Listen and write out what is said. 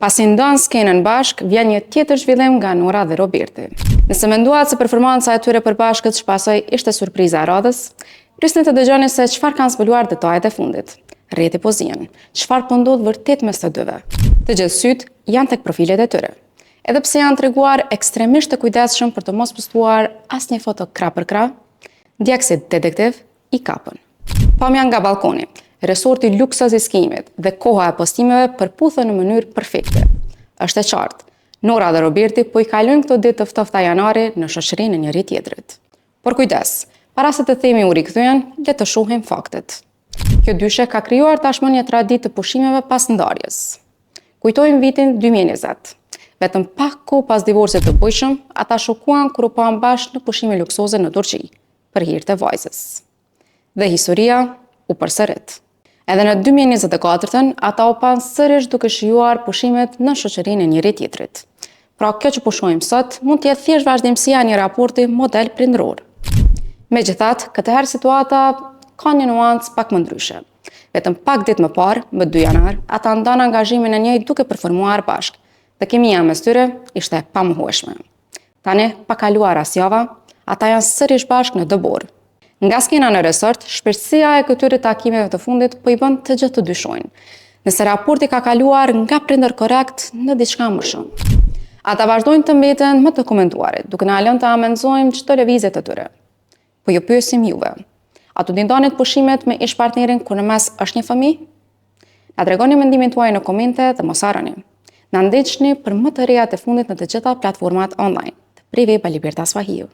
Pasi ndonë skenën bashk, vjen një tjetër zhvillim nga Nora dhe Roberti. Nëse menduat se performanca e tyre përbashkët shpasoj ishte surpriza e radhës, prisni të dëgjoni se çfarë kanë zbuluar detajet e fundit. Rrjeti po zihen, çfarë po ndodh vërtet mes të dyve. Të gjithë syt janë tek profilet e tyre. Edhe pse janë treguar ekstremisht të kujdesshëm për të mos postuar asnjë foto krah për krah, djegësit detektiv i kapën. Pamja nga balkoni, resorti luksuz i skimit dhe koha e postimeve përputhen në mënyrë perfekte. Është e qartë, Nora dhe Roberti po i kalojnë këto ditë të ftofta janari në shoqërinë e njëri tjetrit. Por kujdes, para se të themi u rikthyen, le të shohim faktet. Kjo dyshe ka krijuar tashmë një traditë të pushimeve pas ndarjes. Kujtojmë vitin 2020. Vetëm pak kohë pas divorcit të bujshëm, ata shokuan kur u pan bashkë në pushime luksoze në Turqi, për hir të vajzës. Dhe historia u përsërit. Edhe në 2024-ën, ata u pan sërish duke shijuar pushimet në shoqërinë e njëri tjetrit. Pra kjo që po shohim sot mund të jetë thjesht vazhdimësia e një raporti model prindëror. Megjithatë, këtë herë situata ka një nuancë pak më ndryshe. Vetëm pak ditë më parë, më 2 janar, ata ndanë angazhimin e njëj duke performuar bashkë, dhe kimia mes tyre ishte pamohueshme. Tani, pa kaluar as java, ata janë sërish bashkë në Dobor. Nga skena në resort, shpirtësia e këtyre takimeve të fundit po i bën të gjithë të dyshojnë, nëse raporti ka kaluar nga prindër korrekt në diçka më shumë. Ata vazhdojnë të mbeten më të komentuarit, duke na lënë të amenzojmë çdo lëvizje të tyre. Po ju pyesim juve, a do t'i ndonit pushimet me ish partnerin kur në mes është një fëmijë? Na tregoni mendimin tuaj në komente dhe mos harroni. Na ndihni për më të rejat e fundit në të gjitha platformat online. Të privi Libertas Vahiu.